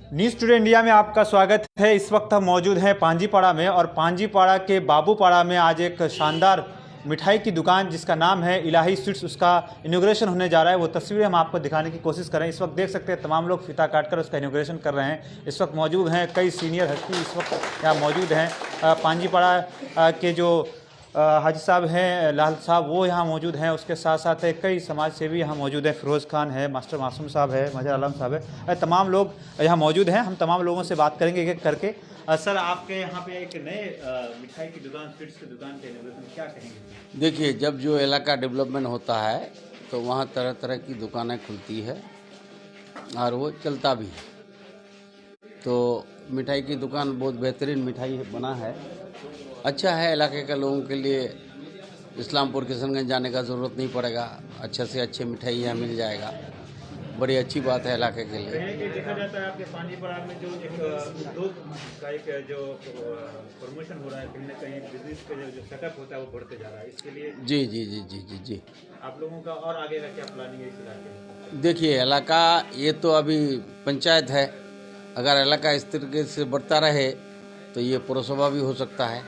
News today India में आपका स्वागत है। इस वक्त हम मौजूद हैं पांजीपाड़ा में और पांजीपाड़ा के बाबूपाड़ा में आज एक शानदार मिठाई की दुकान जिसका नाम है इलाही स्वीट्स, उसका इनॉग्रेशन होने जा रहा है। वो तस्वीरें हम आपको दिखाने की कोशिश कर रहे हैं। इस वक्त देख सकते हैं तमाम लोग फीता काटकर उसका इनॉग्रेशन कर रहे हैं। इस वक्त मौजूद हैं कई सीनियर हस्ती इस वक्त यहाँ मौजूद हैं। पांजीपाड़ा के जो हाजी साहब हैं, लाल साहब, वो यहाँ मौजूद हैं। उसके साथ साथ कई समाज सेवी यहाँ मौजूद हैं। फिरोज़ खान है, मास्टर मासूम साहब है, मजहर आलम साहब है, तमाम लोग यहाँ मौजूद हैं। हम तमाम लोगों से बात करेंगे एक एक करके। सर, आपके यहाँ पे एक नए मिठाई की दुकान, स्वीट्स की दुकान के इनॉग्रेशन क्या कहेंगे? देखिए, जब जो इलाका डेवलपमेंट होता है तो वहाँ तरह तरह की दुकानें खुलती है और वो चलता भी है। तो मिठाई की दुकान बहुत बेहतरीन मिठाई बना है, अच्छा है। इलाके के लोगों के लिए इस्लामपुर किशनगंज जाने का ज़रूरत नहीं पड़ेगा, अच्छे से अच्छे मिठाई यहाँ मिल जाएगा। बड़ी अच्छी बात है इलाके के लिए। देखा जाता है आपके पांजीपाड़ा में जो एक उद्योग का एक जो प्रमोशन हो रहा है, कहीं ना कहीं बिजनेस का जो सेटअप होता है वो बढ़ते जा रहा है। इसके लिए जी जी जी जी जी जी आप लोगों का और आगे का क्या प्लानिंग है इस इलाके में? देखिए, इलाका ये तो अभी पंचायत है, अगर इलाका इस तरीके से बढ़ता रहे तो ये पुरसभा भी हो सकता है,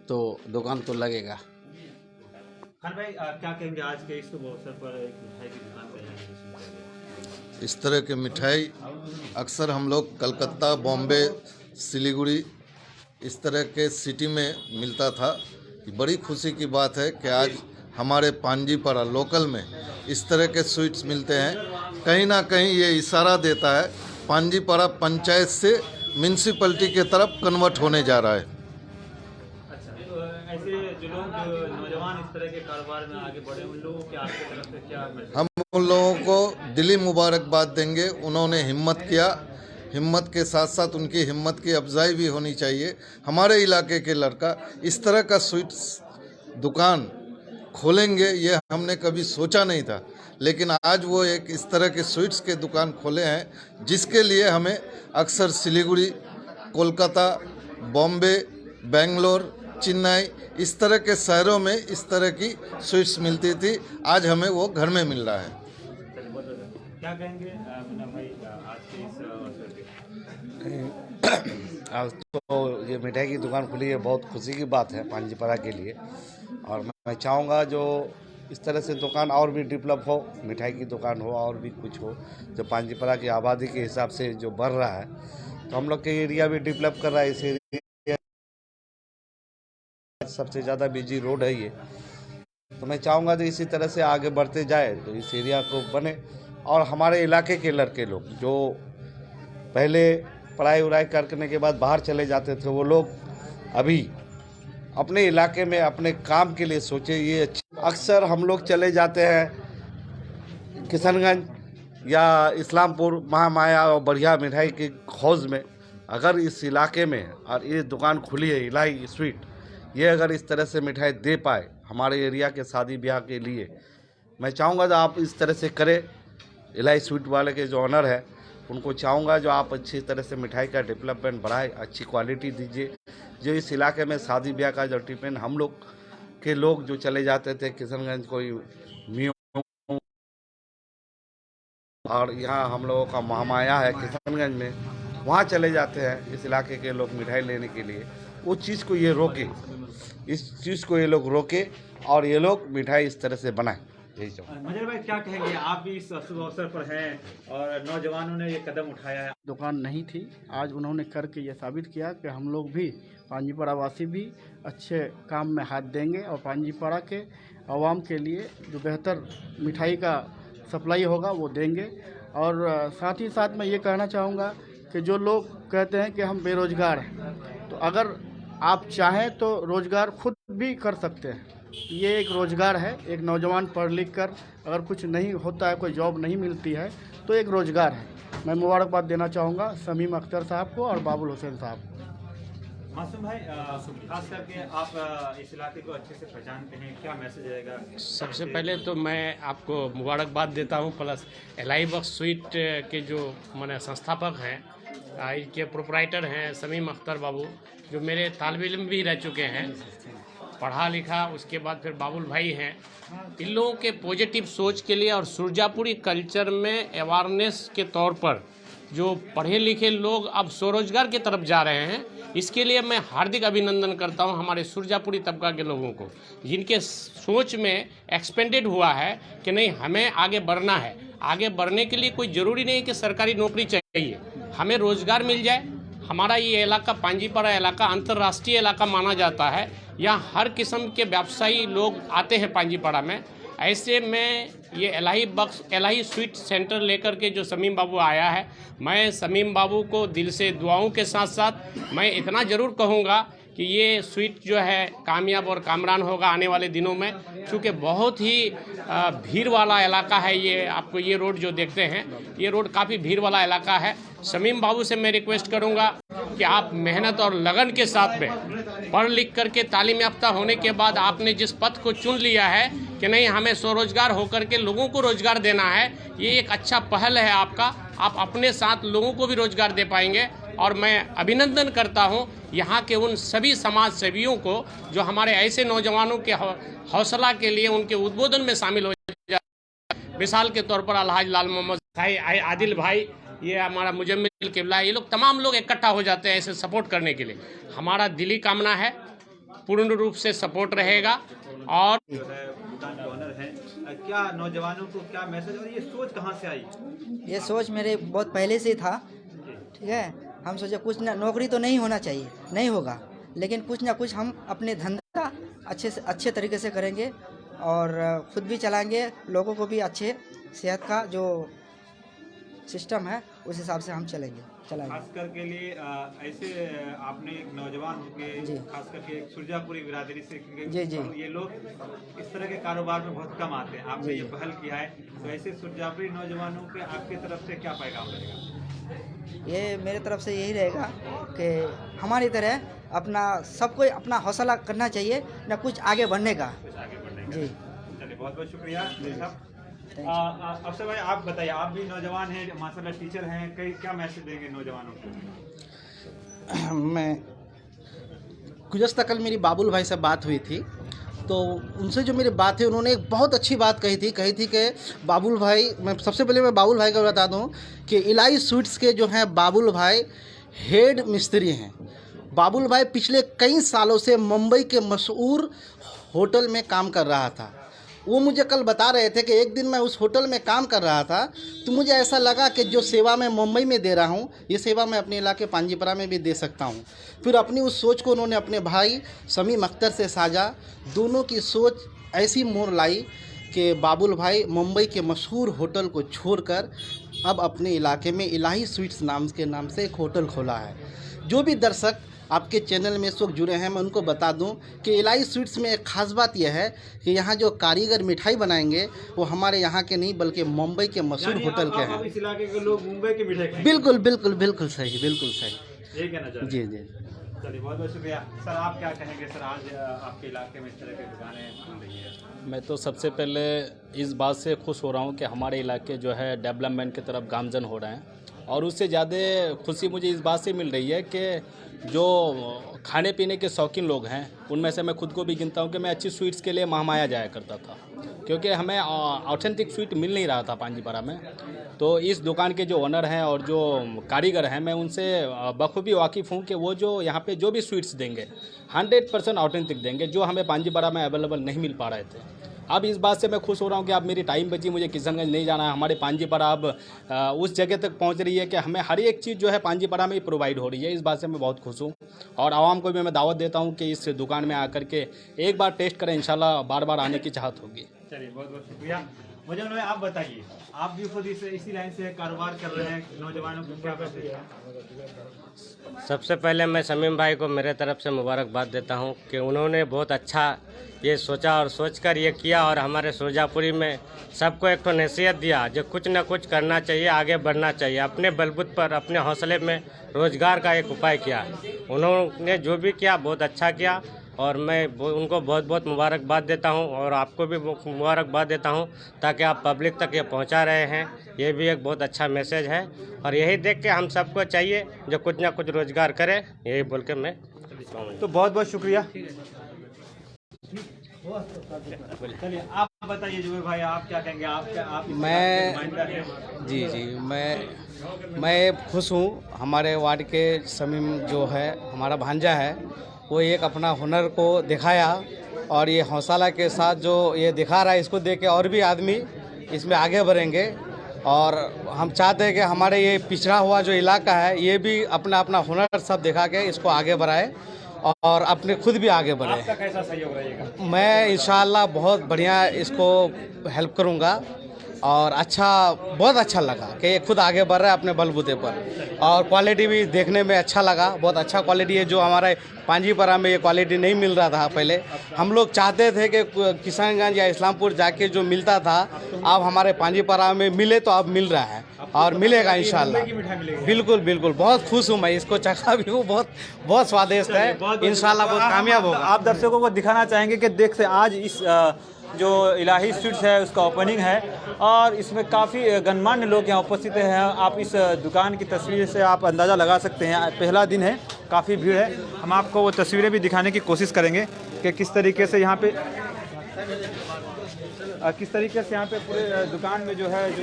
तो दुकान तो लगेगा। खान भाई, क्या कहेंगे आज के इस शुभ अवसर पर एक मिठाई की दुकान तैयार? इस तरह के मिठाई अक्सर हम लोग कलकत्ता, बॉम्बे, सिलीगुड़ी इस तरह के सिटी में मिलता था। बड़ी खुशी की बात है कि आज हमारे पांजीपाड़ा लोकल में इस तरह के स्वीट्स मिलते हैं। कहीं ना कहीं ये इशारा देता है पांजीपाड़ा पंचायत से म्यूनसिपैलिटी के तरफ कन्वर्ट होने जा रहा है। अच्छा, तो ऐसे जो लोग नौजवान इस तरह के कारोबार में आगे बढ़े, उन लोगों के आपकी तरफ से क्या मैसेज? हम उन लोगों को दिली मुबारकबाद देंगे। उन्होंने हिम्मत किया, हिम्मत के साथ साथ उनकी हिम्मत की अफजाई भी होनी चाहिए। हमारे इलाके के लड़का इस तरह का स्वीट्स दुकान खोलेंगे ये हमने कभी सोचा नहीं था, लेकिन आज वो एक इस तरह के स्वीट्स के दुकान खोले हैं जिसके लिए हमें अक्सर सिलीगुड़ी, कोलकाता, बॉम्बे, बेंगलोर, चेन्नई इस तरह के शहरों में इस तरह की स्वीट्स मिलती थी। आज हमें वो घर में मिल रहा है। क्या कहेंगे मुन्ना भाई आज के इस अवसर पे? आज तो ये मिठाई की दुकान खुली है, बहुत खुशी की बात है पांजीपाड़ा के लिए। और मैं चाहूँगा जो इस तरह से दुकान और भी डेवलप हो, मिठाई की दुकान हो और भी कुछ हो। जो पांजीपाड़ा की आबादी के हिसाब से जो बढ़ रहा है तो हम लोग के एरिया भी डेवलप कर रहा है। इस एरिया सबसे ज़्यादा बिजी रोड है ये, तो मैं चाहूँगा जो इसी तरह से आगे बढ़ते जाए तो इस एरिया को बने। और हमारे इलाके के लड़के लोग जो पहले पढ़ाई उड़ाई करने के बाद बाहर चले जाते थे, वो लोग अभी अपने इलाके में अपने काम के लिए सोचे। ये अक्सर हम लोग चले जाते हैं किशनगंज या इस्लामपुर, महामाया और बढ़िया मिठाई की खोज में। अगर इस इलाके में और ये दुकान खुली है इलाही स्वीट, ये अगर इस तरह से मिठाई दे पाए हमारे एरिया के शादी ब्याह के लिए, मैं चाहूँगा जो आप इस तरह से करें। इलाही स्वीट वाले के जो ऑनर है उनको चाहूँगा जो आप अच्छी तरह से मिठाई का डेवलपमेंट बढ़ाए, अच्छी क्वालिटी दीजिए। जो इस इलाके में शादी ब्याह का जो टिफिन हम लोग के लोग जो चले जाते थे किशनगंज, कोई म्यू, और यहाँ हम लोगों का महामाया है किशनगंज में, वहाँ चले जाते हैं इस इलाके के लोग मिठाई लेने के लिए। वो चीज़ को ये रोके, इस चीज़ को ये लोग रोके और ये लोग मिठाई इस तरह से बनाएं। मजहर भाई, क्या कहेंगे? आप भी इस शुभ अवसर पर हैं और नौजवानों ने ये कदम उठाया है। दुकान नहीं थी, आज उन्होंने करके ये साबित किया कि हम लोग भी पांजीपाड़ा वासी भी अच्छे काम में हाथ देंगे और पांजीपाड़ा के आवाम के लिए जो बेहतर मिठाई का सप्लाई होगा वो देंगे। और साथ ही साथ मैं ये कहना चाहूँगा कि जो लोग कहते हैं कि हम बेरोज़गार हैं, तो अगर आप चाहें तो रोज़गार खुद भी कर सकते हैं। ये एक रोज़गार है। एक नौजवान पढ़ लिख कर अगर कुछ नहीं होता है, कोई जॉब नहीं मिलती है, तो एक रोज़गार है। मैं मुबारकबाद देना चाहूँगा शमीम अख्तर साहब को और बाबुल हुसैन साहब को। मासूम भाई, खास करके आप इस इलाके को अच्छे से पहचानते हैं, क्या मैसेज रहेगा? सबसे पहले तो मैं आपको मुबारकबाद देता हूँ, प्लस इलाही बख्श स्वीट के जो माने संस्थापक हैं, इसके प्रोपराइटर हैं शमीम अख्तर बाबू, जो मेरे तालिब इल्म भी रह चुके हैं, पढ़ा लिखा। उसके बाद फिर बाबुल भाई हैं। इन लोगों के पॉजिटिव सोच के लिए और सुरजापुरी कल्चर में अवेयरनेस के तौर पर जो पढ़े लिखे लोग अब स्वरोजगार की तरफ जा रहे हैं, इसके लिए मैं हार्दिक अभिनंदन करता हूं हमारे सुरजापुरी तबका के लोगों को, जिनके सोच में एक्सपेंडेड हुआ है कि नहीं हमें आगे बढ़ना है। आगे बढ़ने के लिए कोई ज़रूरी नहीं कि सरकारी नौकरी चाहिए, हमें रोज़गार मिल जाए। हमारा ये इलाका पांजीपाड़ा इलाका अंतर्राष्ट्रीय इलाका माना जाता है, यहाँ हर किस्म के व्यवसायी लोग आते हैं पांजीपाड़ा में। ऐसे में ये इलाही स्वीट सेंटर लेकर के जो समीम बाबू आया है, मैं समीम बाबू को दिल से दुआओं के साथ साथ मैं इतना ज़रूर कहूँगा कि ये स्वीट जो है कामयाब और कामरान होगा आने वाले दिनों में, क्योंकि बहुत ही भीड़ वाला इलाका है ये। आपको ये रोड जो देखते हैं, ये रोड काफ़ी भीड़ वाला इलाका है। समीम बाबू से मैं रिक्वेस्ट करूंगा कि आप मेहनत और लगन के साथ में पढ़ लिख करके तालीम याफ्ता होने के बाद आपने जिस पथ को चुन लिया है कि नहीं हमें स्वरोजगार होकर के लोगों को रोजगार देना है, ये एक अच्छा पहल है आपका। आप अपने साथ लोगों को भी रोजगार दे पाएंगे। और मैं अभिनंदन करता हूं यहाँ के उन सभी समाज सेवियों को जो हमारे ऐसे नौजवानों के हौसला के लिए उनके उद्बोधन में शामिल हो जाए। मिसाल के तौर पर अलहाज लाल मोहम्मद भाई, आदिल भाई, ये हमारा मुजम्मिल किबला, ये लोग तमाम लोग इकट्ठा हो जाते हैं ऐसे सपोर्ट करने के लिए। हमारा दिली कामना है पूर्ण रूप से सपोर्ट रहेगा। और दुकान के ओनर हैं, क्या नौजवानों को क्या मैसेज और ये सोच कहाँ से आई? ये सोच मेरे बहुत पहले से था, ठीक है। हम सोचे कुछ ना, नौकरी तो नहीं होना चाहिए, नहीं होगा, लेकिन कुछ ना कुछ हम अपने धंधा अच्छे तरीके से करेंगे और खुद भी चलाएंगे, लोगों को भी अच्छे सेहत का जो सिस्टम है उस हिसाब से हम चलाएंगे। खासकर के लिए ऐसे आपने एक नौजवान होके खास करके एक सुरजापुरी बिरादरी से, क्योंकि ये लोग इस तरह के कारोबार में बहुत कम आते हैं, आपने ये पहल किया है, तो ऐसे सुरजापुरी नौजवानों के आपके तरफ से क्या पैगाम रहेगा? ये मेरे तरफ से यही रहेगा कि हमारी तरह अपना सबको अपना हौसला करना चाहिए, न कुछ आगे बढ़ने का। जी चलिए, बहुत बहुत शुक्रिया साहब। अफसर भाई, आप बताइए, आप भी नौजवान हैं, माशाल्लाह टीचर हैं, क्या मैसेज देंगे नौजवानों को? मैं गुज़श्ता कल मेरी बाबुल भाई से बात हुई थी, तो उनसे जो मेरी बात है उन्होंने एक बहुत अच्छी बात कही थी कि बाबुल भाई, मैं सबसे पहले मैं बाबुल भाई को बता दूं कि इलाही स्वीट्स के जो हैं बाबुल भाई हेड मिस्त्री हैं। बाबुल भाई पिछले कई सालों से मुंबई के मशहूर होटल में काम कर रहा था। वो मुझे कल बता रहे थे कि एक दिन मैं उस होटल में काम कर रहा था, तो मुझे ऐसा लगा कि जो सेवा मैं मुंबई में दे रहा हूँ, ये सेवा मैं अपने इलाके पांजीपरा में भी दे सकता हूँ। फिर अपनी उस सोच को उन्होंने अपने भाई समीम अख्तर से साझा। दोनों की सोच ऐसी मोड़ लाई कि बाबुल भाई मुंबई के मशहूर होटल को छोड़कर अब अपने इलाके में इलाही स्वीट्स नाम से एक होटल खोला है। जो भी दर्शक आपके चैनल में इस वक्त जुड़े हैं, मैं उनको बता दूं कि इलाही स्वीट्स में एक ख़ास बात यह है कि यहाँ जो कारीगर मिठाई बनाएंगे वो हमारे यहाँ के नहीं बल्कि मुंबई के मशहूर होटल के हैं। इस इलाके के लोग मुंबई की मिठाई खाएंगे? बिल्कुल बिल्कुल बिल्कुल सही, बिल्कुल सही। यही कहना चाहते हैं? जी। चलिए, बहुत बहुत शुक्रिया सर। आप क्या कहेंगे सर, आज आपके इलाके में इस तरह की दुकानें खुल रही है? मैं तो सबसे पहले इस बात से खुश हो रहा हूँ कि हमारे इलाके जो है डेवलपमेंट की तरफ गामजन हो रहे हैं, और उससे ज़्यादा खुशी मुझे इस बात से मिल रही है कि जो खाने पीने के शौकीन लोग हैं, उनमें से मैं खुद को भी गिनता हूँ कि मैं अच्छी स्वीट्स के लिए महामाया जाया करता था, क्योंकि हमें ऑथेंटिक स्वीट मिल नहीं रहा था पांजीपाड़ा में। तो इस दुकान के जो ओनर हैं और जो कारीगर हैं, मैं उनसे बखूबी वाकिफ़ हूँ कि वो जो यहाँ पे जो भी स्वीट्स देंगे 100% ऑथेंटिक देंगे, जो हमें पांजीपाड़ा में अवेलेबल नहीं मिल पा रहे थे। अब इस बात से मैं खुश हो रहा हूँ कि अब मेरी टाइम बची, मुझे किशनगंज नहीं जाना है। हमारे पांजीपाड़ा अब उस जगह तक पहुँच रही है कि हमें हर एक चीज़ जो है पांजीपाड़ा में ही प्रोवाइड हो रही है। इस बात से मैं बहुत खुश हूँ, और आवाम को भी मैं दावत देता हूँ कि इस दुकान में आकर के एक बार टेस्ट करें, इंशाल्लाह बार बार आने की चाहत होगी। चलिए, बहुत बहुत शुक्रिया। मुझे आप बताइए, आप भी खुद इसी लाइन से कारोबार कर रहे हैं, नौजवानों को क्या मैसेज है? सबसे पहले मैं समीम भाई को मेरे तरफ से मुबारकबाद देता हूं कि उन्होंने बहुत अच्छा ये सोचा और सोचकर ये किया, और हमारे सुरजापुरी में सबको एक तो नसीहत दिया जो कुछ न कुछ करना चाहिए, आगे बढ़ना चाहिए, अपने बलबूते पर अपने हौसले में रोजगार का एक उपाय किया। उन्होंने जो भी किया बहुत अच्छा किया, और मैं उनको बहुत बहुत मुबारकबाद देता हूं, और आपको भी मुबारकबाद देता हूं ताकि आप पब्लिक तक ये पहुंचा रहे हैं। ये भी एक बहुत अच्छा मैसेज है, और यही देख के हम सबको चाहिए जो कुछ ना कुछ रोजगार करे। यही बोल के मैं तो बहुत बहुत शुक्रिया। चलिए, आप बताइए जुबेर भाई, आप क्या कहेंगे? आप मैं जी मैं मैं खुश हूँ। हमारे वार्ड के समीम जो है हमारा भांजा है, वो एक अपना हुनर को दिखाया और ये हौसला के साथ जो ये दिखा रहा है, इसको देख के और भी आदमी इसमें आगे बढ़ेंगे। और हम चाहते हैं कि हमारे ये पिछड़ा हुआ जो इलाका है, ये भी अपना अपना हुनर सब दिखा के इसको आगे बढ़ाए और अपने खुद भी आगे बढ़े। आपका कैसा सहयोग रहेगा? मैं इंशाअल्लाह बहुत बढ़िया इसको हेल्प करूँगा और बहुत अच्छा लगा कि ये खुद आगे बढ़ रहा है अपने बलबूते पर। और क्वालिटी भी देखने में अच्छा लगा, बहुत अच्छा क्वालिटी है, जो हमारे पांजीपरा में ये क्वालिटी नहीं मिल रहा था पहले। हम लोग चाहते थे कि किशनगंज या इस्लामपुर जाके जो मिलता था, अब हमारे पांजीपरा में मिले तो अब मिल रहा है और मिलेगा इंशाल्लाह। बिल्कुल बिल्कुल, बहुत खुश हूँ मैं, इसको चखा भी हूँ, बहुत स्वादिष्ट है, इंशाल्लाह बहुत कामयाब होगा। आप दर्शकों को दिखाना चाहेंगे कि देख से आज इस जो इलाही स्वीट्स है उसका ओपनिंग है और इसमें काफ़ी गणमान्य लोग यहाँ उपस्थित हैं। आप इस दुकान की तस्वीर से आप अंदाज़ा लगा सकते हैं, पहला दिन है, काफ़ी भीड़ है। हम आपको वो तस्वीरें भी दिखाने की कोशिश करेंगे कि किस तरीके से यहाँ पे पूरे दुकान में जो है जो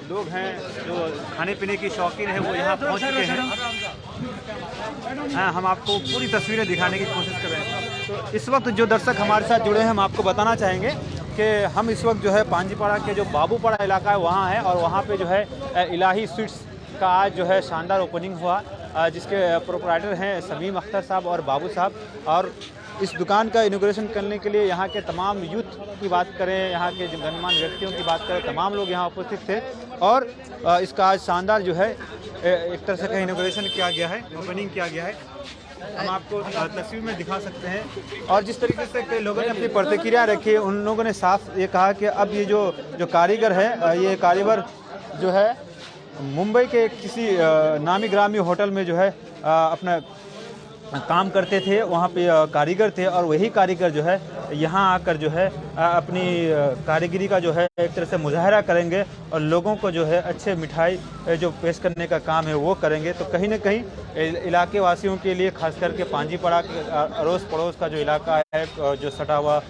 लोग हैं, जो खाने पीने की शौकीन है, वो यहाँ पहुँच चुके हैं। हाँ, हम आपको पूरी तस्वीरें दिखाने की कोशिश कर रहे हैं। तो इस वक्त जो दर्शक हमारे साथ जुड़े हैं, हम आपको बताना चाहेंगे कि हम इस वक्त जो है पांजीपाड़ा के जो बाबूपाड़ा इलाका है वहाँ है और वहाँ पे जो है इलाही स्वीट्स का आज जो है शानदार ओपनिंग हुआ, जिसके प्रोप्राइटर हैं समीम अख्तर साहब और बाबू साहब। और इस दुकान का इनॉग्रेशन करने के लिए यहाँ के तमाम यूथ की बात करें, यहाँ के गणमान्य व्यक्तियों की बात करें, तमाम लोग यहाँ उपस्थित थे और इसका आज शानदार जो है एक तरह से का इनॉग्रेशन किया गया है, ओपनिंग किया गया है। हम आपको तस्वीर में दिखा सकते हैं। और जिस तरीके से कई लोगों ने अपनी प्रतिक्रिया रखी, उन लोगों ने साफ ये कहा कि अब ये जो कारीगर है, ये कारीगर जो है मुंबई के किसी नामी ग्रामी होटल में जो है अपना काम करते थे, वहाँ पे कारीगर थे और वही कारीगर जो है यहाँ आकर जो है अपनी कारीगरी का जो है एक तरह से मुजाहरा करेंगे और लोगों को जो है अच्छे मिठाई जो पेश करने का काम है वो करेंगे। तो कहीं ना कहीं इलाके वासियों के लिए, खास करके पांजीपाड़ा के अड़ोस पड़ोस का जो इलाका है, जो सटा हुआ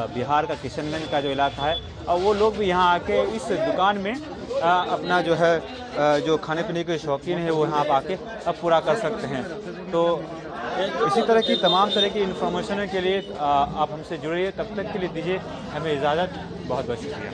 बिहार का किशनगंज का जो इलाका है, और वो लोग भी यहाँ आके इस दुकान में अपना जो है जो खाने पीने के शौकीन है वो यहाँ आके अब पूरा कर सकते हैं। तो इसी तरह की तमाम तरह की इन्फॉर्मेशन के लिए आप हमसे जुड़िए। तब तक के लिए दीजिए हमें इजाज़त। बहुत बहुत शुक्रिया।